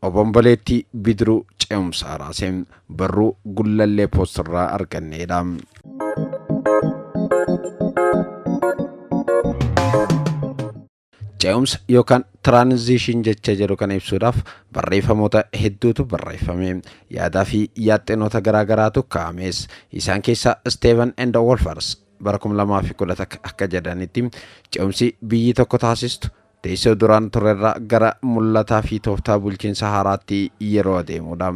obomboleetti Bidiruu ce'umsaa raasee barruu gullallee poostirraa arganneedha. Ce'umsa yookaan transition jecha jedhu kana ibsuudhaaf barreeffamoota hedduutu barreeffame. Yaadaa fi yaxxinoota garaagaraatu kaa'ames. Isaan keessaa Stephen and Wolfers bara 2010 akka jedhanitti ce'umsi biyyi tokko taasistu teessoo duraan turerraa gara mul'ataa fi tooftaa bulchiinsa haaraatti yeroo adeemudha.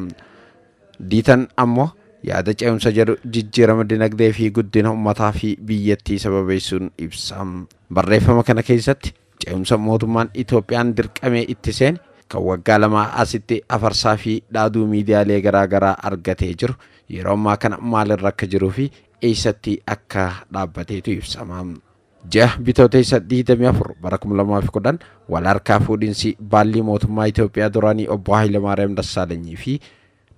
Diitan ammoo yaada ce'umsa jedhu jijjiirama dinagdee fi guddina uummataa fi biyyattii sababeessuun ibsa. Barreeffama kana keessatti ce'umsa mootummaan Itoophiyaan dirqamee itti seene kan waggaa lamaa asitti afarsaa fi dhaaduu miidiyaalee garaagaraa argatee jiru yeroo ammaa kana maalirra akka jiruu fi eessatti akka dhaabbateetu ibsama. Ji'a Bitootessa 24 bara 2010 wal harkaa fuudhinsi baallii mootummaa Itoophiyaa duraanii obbo Hayilemaariyaam Dassaalanyii fi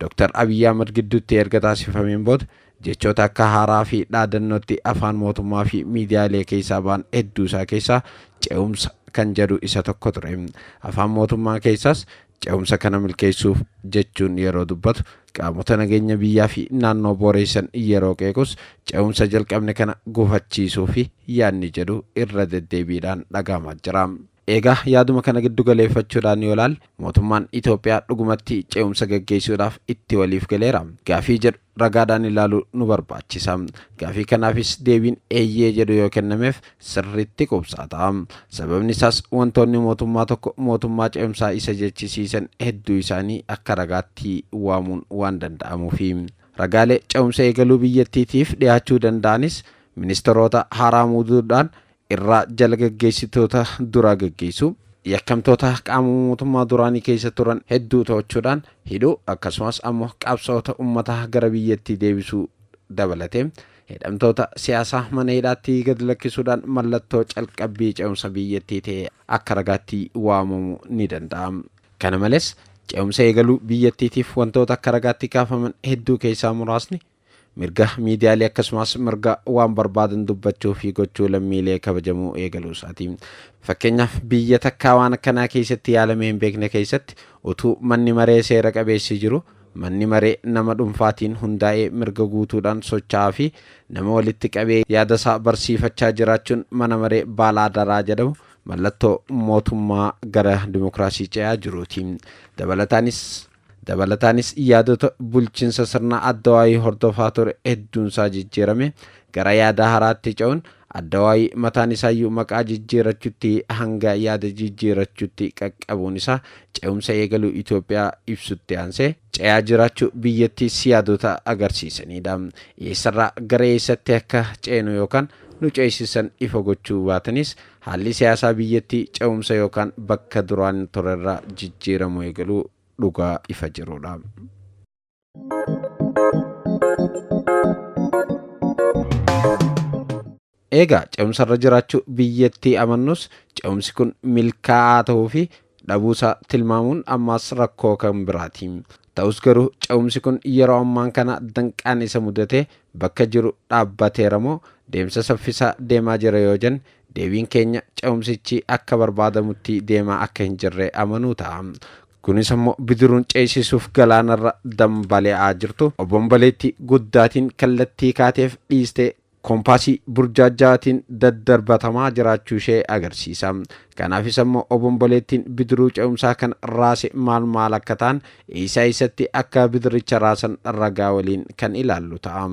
Dr. Abiy Ahmed gidduutti erga taasifameen booda jechoota akka haaraa fi dhaadannootti afaan mootummaa fi miidiyaalee keessaa ba'an hedduu isaa keessaa ce'umsa kan jedhu isa tokko ture. Afaan mootummaa keessaas ce'umsa kana milkeessuuf jechuun yeroo dubbatu qaamota nageenya biyyaa fi naannoo booreessan yeroo qeequs ce'umsa jalqabne kana gufachiisuu fi yaadni jedhu irra deddeebiidhaan dhagahamaa jira. Egaa yaaduma kana giddu galeeffachuudhaan yoo ilaalle mootummaan Itoophiyaa dhugumatti ce'umsa gaggeessuudhaaf itti waliif galeera. Gaafii jedhu ragaadhaan ilaaluu nu barbaachisa. Gaafii kanaafis deebiin eeyyee jedhu yoo kennameef sirriitti qubsaa ta'a. Sababni isaas wantoonni mootummaa tokko mootummaa ce'umsaa isa jechisiisan hedduu isaanii akka ragaatti waamuun waan danda'amuufi. Ragaalee ce'umsa eegaluu biyyattiitiif dhiyaachuu danda'anis ministeerota haaraa muuduudhaan irraa jala gaggeessitoota duraa gaggeessu yakkamtoota qaama mootummaa duraanii keessa turan hedduu to'achuudhaan hidhuu akkasumas ammoo qabsaa'ota uummataa gara biyyattii deebisuu dabalatee hidhamtoota siyaasaa mana hidhaatti gad lakkisuudhaan mallattoo calqabbii ce'umsa biyyattii ta'e akka ragaatti waamamu ni danda'a. Kana malees ce'umsa eegaluu biyyattiitiif wantoota akka ragaatti kaafaman hedduu keessaa muraasni mirga miidiyaalee akkasumas mirga waan barbaadan dubbachuu fi gochuu lammiilee kabajamuu eegaluu isaati. Fakkeenyaaf biyya takkaa waan akkanaa keessatti yaalamee hin beekne keessatti utuu manni maree seera qabeessi jiru manni maree nama dhuunfaatiin hundaa'ee mirga guutuudhaan socho'aa fi nama walitti qabee yaada isaa barsiifachaa jiraachuun mana maree baalaadaraa jedhamu mallattoo mootummaa gara dimokiraasii ce'aa jiruuti. Dabalataanis yaadota bulchiinsa sirna Addawaayii hordofaa ture hedduunsaa jijjiirame gara yaada haaraatti ce'uun Addawaayii mataan isaayyuu maqaa jijjiirachuutti hanga yaada jijjiirachuutti qaqqabuun isaa ce'umsa eegaluu Itoophiyaa ibsutti aansee ce'aa jiraachuu biyyattii yaadota agarsiisanidha. Eessarraa gara eessatti akka ceenu yookaan nu ceesisan ifa gochuu baatanis haalli siyaasaa biyyattii ce'umsa yookaan bakka duraan turerraa jijjiiramu eegaluu dhugaa ifa jirudha. Egaa ce'umsarra jiraachuu biyyattii amannus ce'umsi kun milkaa'aa ta'uu fi dhabuusaa tilmaamuun ammaas rakkoo kan biraati. Ta'us garuu ce'umsi kun yeroo ammaan kana danqaan isa mudate bakka jiru dhaabbateera moo deemsa saffisaa deemaa jira yoo jennu deebiin keenya ce'umsichi akka barbaadamutti deemaa akka hin jirre amanuu ta'a. Kunis ammoo bidiruun ceesisuuf galaanarra dambali'aa jirtu obomboleetti guddaatiin kallattii kaateef dhiistee koompaasii burjaajaatiin daddarbatamaa jiraachuu ishee agarsiisa. Kanaafis ammoo obomboleettiin bidiruu ce'umsaa kan raase maal akka ta'an eessatti akka bidiricha raasan ragaa waliin kan ilaallu ta'a.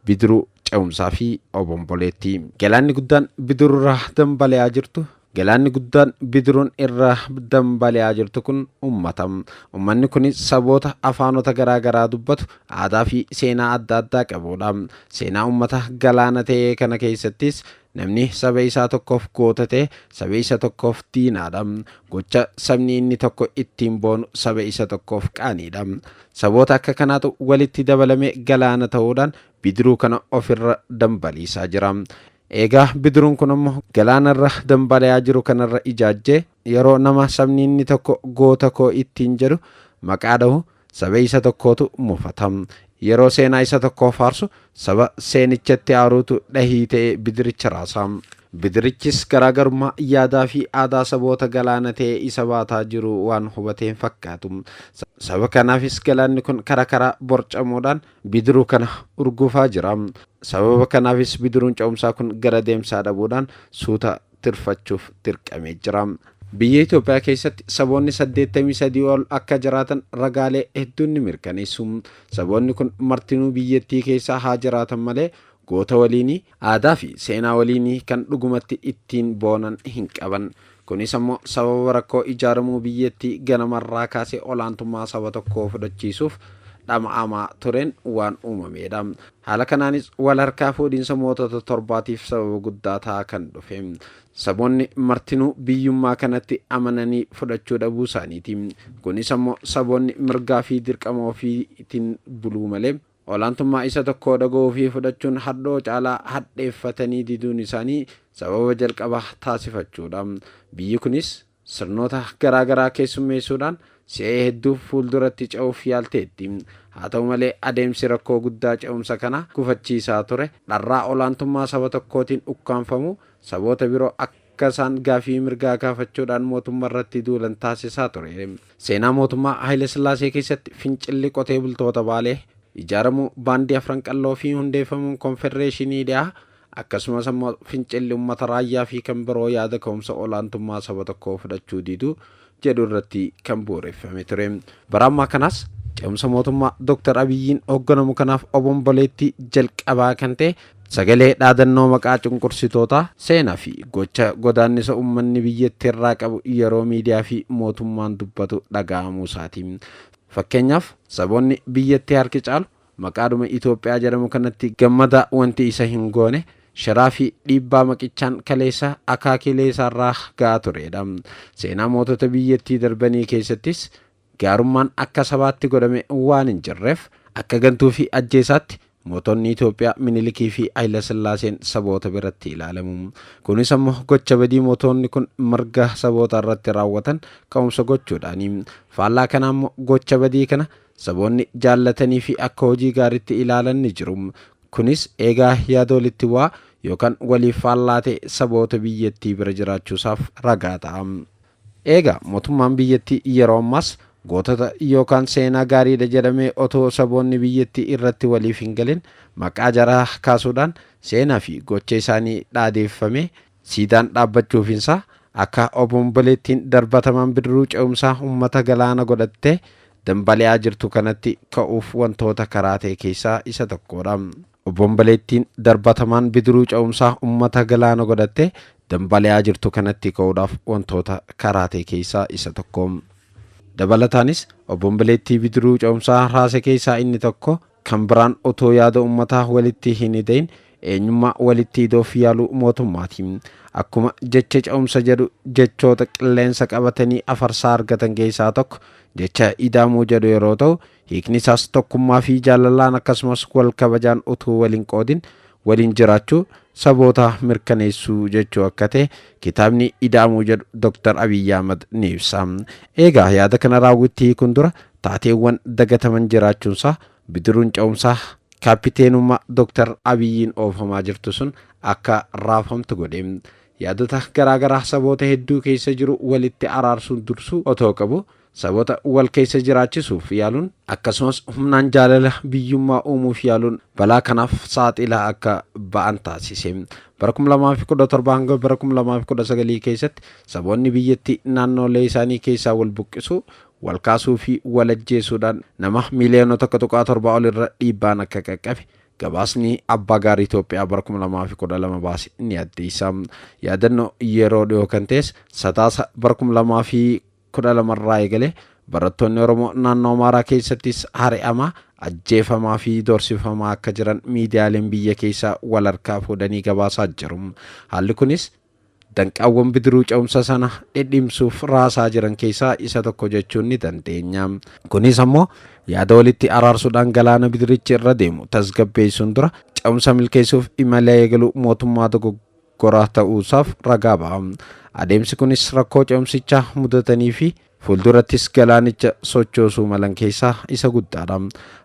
Bidiruu ce'umsaa fi obomboleetti. Galaanni guddaan bidirurraa dambali'aa jirtu. Galaanni guddaan bidiruun irra dambali'aa jirtu kun uummatam. Uummanni kunis saboota afaanota garaagaraa dubbatu aadaa fi seenaa adda addaa qabudha. Seenaa uummata galaana ta'ee kana keessattis namni saba isaa tokkoof goota ta'e saba isa tokkoof diinaadha. Gocha sabni inni tokko ittiin boonu saba isa tokkoof qaaniidha. Saboota akka kanaatu walitti dabalame galaana ta'uudhaan bidiruu kana ofirra dambaliisaa jira. Egaa bidiruun kun ammoo galaanarra dambali'aa jiru kanarra ijaajjee yeroo nama sabni inni tokko goota koo ittiin jedhu maqaa dhahu saba isa tokkootu mufatam. Yeroo seenaa isa tokkoo faarsu saba seenichatti aaruutu dhahii ta'e bidiricha raasa. Bidirichis garaagarummaa yaadaa fi aadaa saboota galaana ta'e isa baataa jiru waan hubateen fakkaatu. Saba kanaafis galaanni kun karaa borcamuudhaan bidiruu kana urgufaa jira. Sababa kanaafis bidiruun ce'umsaa kun gara deemsaa dhabuudhaan suuta tirfachuuf dirqamee jira. Biyya Itoophiyaa keessatti saboonni 83 ol akka jiraatan ragaalee hedduun ni mirkaneessu. Saboonni kun martinuu biyyattii keessa haa jiraatan malee goota waliinii aadaa fi seenaa waliinii kan dhugumatti ittiin boonan hin qaban. Kunis ammoo sababa rakkoo ijaaramuu biyyattii ganamarraa kaasee olaantummaa saba tokkoo fudhachiisuuf dhama'amaa tureen waan uumamedha. Haala kanaanis wal harkaa fuudhiinsa mootota torbaatiif sababa guddaa ta'aa kan dhufe. Saboonni martinuu biyyummaa kanatti amananii fudhachuu dhabuu isaaniiti. Kunis ammoo saboonni mirgaa fi dirqama ofiitiin buluu malee olaantummaa isa tokkoo dhagoo fi fudhachuun hadhoo caalaa hadheeffatanii diduun isaanii sababa jalqabaa taasifachuudha. Biyyi kunis sirnoota garaagaraa keessummeessuudhaan si'ee hedduu fuulduratti ce'uuf yaalteetti. Haa ta'u malee adeemsi rakkoo guddaa ce'umsa kana gufachiisaa ture dharraa olaantummaa saba tokkootiin ukkaanfamu saboota biroo akka isaan gaafii mirgaa gaafachuudhaan mootummaa irratti duulan taasisaa ture. Seenaa mootummaa Haayile Sillaasee keessatti fincilli qotee bultoota Baalee ijaaramuu baandii afran qalloo fi hundeeffamuun konfedereeshinii dhiyaa akkasumas ammoo fincilli uummata raayyaa fi kan biroo yaada ka'umsa olaantummaa saba tokkoo fudhachuu diduu jedhu irratti kan bu'uureffame ture. Bara ammaa kanas ce'umsa mootummaa Dr. Abiyyiin hoogganamu kanaaf obomboleettii jalqabaa kan ta'e sagalee dhaadannoo maqaa cunqursitootaa seenaa fi gocha godaannisa uummanni biyyattii irraa qabu yeroo miidiyaa fi mootummaan dubbatu dhaga'amuu isaati. Fakkeenyaaf saboonni biyyattii harki caalu maqaadhuma Itoophiyaa jedhamu kanatti gammada wanti isa hin goone sharaa fi dhiibbaa maqichaan kaleessa akaakilee isaarraa ga'aa turedha. Seenaa mootota biyyattii darbanii keessattis gaarummaan akka sabaatti godhame waan hin jirreef akka gantuu fi ajjeesaatti mootonni Itoophiyaa Minilikii fi Haayile Sillaaseen saboota biratti ilaalamu. Kunis ammoo gocha badii mootonni kun mirga saboota irratti raawwatan ka'umsa gochuudhaani. Faallaa kana ammoo gocha badii kana saboonni jaallatanii fi akka hojii gaariitti ilaalan ni jiru. Kunis eegaa yaada walitti waa yookaan waliif faallaa ta'e saboota biyyattii bira jiraachuusaaf ragaa ta'a. Eegaa mootummaan biyyattii yeroo ammaas gootota yookaan seenaa gaariidha jedhamee otoo saboonni biyyattii irratti waliif hin galin maqaa jaraa kaasuudhaan seenaa fi gocha isaanii dhaadeeffame siidaan dhaabbachuufinsaa akka obomboleettiin darbataman bidiruu ce'umsaa uummata galaana godhattee dambali'aa jirtu kanatti ka'uuf wantoota karaa ta'e keessaa isa tokkodha. Obomboleettiin darbataman bidiruu ce'umsaa uummata galaana godhattee dambali'aa jirtu kanatti ka'uudhaaf wantoota karaa ta'e keessaa isa tokko. Dabalataanis obomboleettii bidiruu ce'umsaa raase keessaa inni tokko kan biraan otoo yaada uummataa walitti hin hidhain eenyummaa walitti hidhuuf yaaluu mootummaati. Akkuma jecha ce'umsa jedhu jechoota qilleensa qabatanii afarsaa argatan keessaa tokko jecha ida'amuu jedhu yeroo ta'u hiikni isaas tokkummaa fi jaalalaan akkasumas wal kabajaan utuu waliin qoodin waliin jiraachuu saboota mirkaneessuu jechuu akka ta'e kitaabni ida'amuu jedhu Dr. Abiyyi Ahmad ni ibsa. Eegaa yaada kana raawwattii kun dura taateewwan dagataman jiraachuunsaa bidiruun ce'umsaa kaapiteenummaa Dr. Abiyyiin oofamaa jirtu sun akka raafamtu godhe. Yaadota garaagaraa saboota hedduu keessa jiru walitti araarsuun dursuu otoo qabu saboota wal keessa jiraachisuuf yaaluun akkasumas humnaan jaalala biyyummaa uumuuf yaaluun balaa kanaaf saaxilaa akka ba'an taasise. Bara 2017 hanga bara 2019 keessatti saboonni biyyattii naannolee isaanii keessaa wal buqqisuu wal kaasuu fi wal ajjeesuudhaan nama miiliyoonota 1.7 ol irra dhiibbaan akka qaqqabe gabaasni abbaa gaarii Itoophiyaa bara 2012 baase ni addeessa. Yaadannoo yeroo dhiyoo kan ta'es sadaasa bara 2012 irraa eegalee barattoonni Oromoo naannoo Amaaraa keessattis hari'amaa ajjeefamaa fi doorsifamaa akka jiran miidiyaaleen biyya keessaa wal harkaa fuudhanii gabaasaa jiru. Haalli kunis danqaawwan bidiruu ce'umsa sana dhidhimsuuf raasaa jiran keessaa isa tokko jechuun ni dandeenya. Kunis ammoo yaada walitti araarsuudhaan galaana bidirichi irra deemu tasgabbeessuun dura ce'umsa milkeessuuf imala eegaluu mootummaa dogoggoraa ta'uusaaf ragaa ba'a. Adeemsi kunis rakkoo ce'umsichaa mudatanii fi fuuldurattis galaanicha sochoosuu malan keessaa isa guddaadha.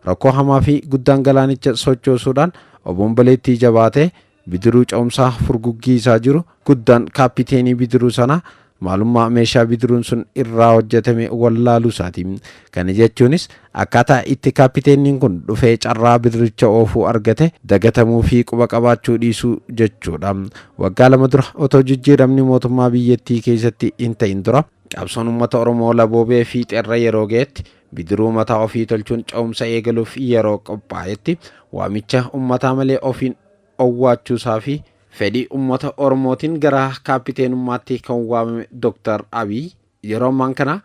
Rakkoo hamaa fi guddaan galaanicha sochoosuudhaan obomboleettii jabaatee bidiruu ce'umsaa furguggii isaa jiru guddaan kaapiteenii bidiruu sanaa maalummaa meeshaa bidiruun sun irraa hojjetame wallaaluu isaati. Kana jechuunis akkaataa itti kaapiteeniin kun dhufee carraa bidiricha oofuu argate dagatamuu fi quba qabaachuu dhiisuu jechuudha. Waggaa 2 dura otoo jijjiiramni mootummaa biyyattii keessatti hin ta'in dura qabsoon uummata Oromoo laboobee fi xerra yeroo ga'etti bidiruu mataa ofii tolchuun ce'umsa eegaluuf yeroo qophaa'etti waamicha uummataa malee ofiin owwaachuusaa fi fedhii uummata Oromootiin gara kaapiteenummaatti kan waamame Dr. Abiy yeroo ammaan kana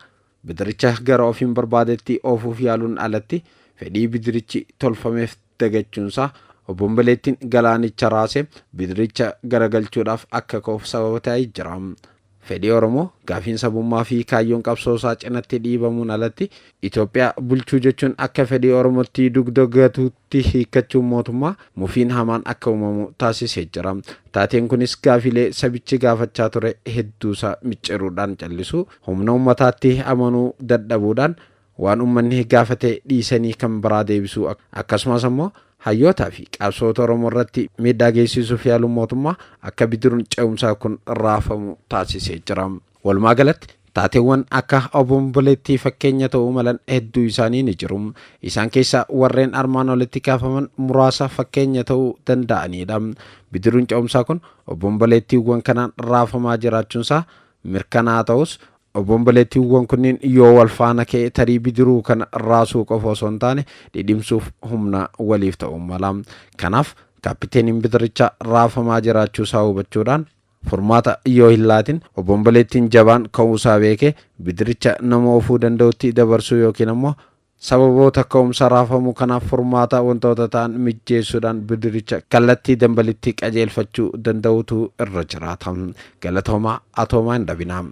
bidiricha gara ofiin barbaadetti oofuuf yaaluun alatti fedhii bidirichi tolfameef dagachuunsaa obomboleettiin galaanicha raasee bidiricha garagalchuudhaaf akka koof sababa ta'ee jira. Fedhii Oromoo gaafiin sabummaa fi kaayyoon qabsoosaa cinatti dhiibamuun alatti Itoophiyaa bulchuu jechuun akka fedhii Oromootti dugda gatuutti hiikkachuun mootummaa mufiin hamaan akka uumamu taasisee jira. Taateen kunis gaafilee sabichi gaafachaa ture hedduusaa micciruudhaan callisuu humna uummataatti amanuu dadhabuudhaan waan uummanni gaafate dhiisanii kan biraa deebisuu akkasumas immoo hayyootaa fi qabsoota Oromoo irratti miidhaa geessisuuf yaaluun mootummaa akka bidiruun ce'umsaa kun raafamu taasisee jira. Walumaa galatti taateewwan akka obomboleettii fakkeenya ta'uu malan hedduu isaanii ni jiru. Isaan keessaa warreen armaan olitti kaafaman muraasa fakkeenya ta'uu danda'anidha. Bidiruun ce'umsaa kun obomboleettiiwwan kanaan raafamaa jiraachuunsaa mirkanaa ta'us obomboleettiiwwan kunniin yoo wal faana ka'e tarii bidiruu kana raasuu qofa osoo hin taane dhidhimsuuf humna waliif ta'uu mala. Kanaaf kaapiteeniin bidiricha raafamaa jiraachuusaa hubachuudhaan furmaata yoo hin laatin obomboleettiin jabaan ka'uusaa beekee bidiricha nama oofuu danda'utti dabarsuu yookiin immoo sababoota ka'umsa raafamuu kanaaf furmaata wantoota ta'an mijjeessuudhaan bidiricha kallattii dambalitti qajeelfachuu danda'utu irra jiraata. Galatoomaa atoomaa hin dhabinaa.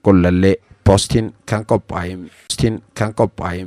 Kullallee postiin kan qophaa'e.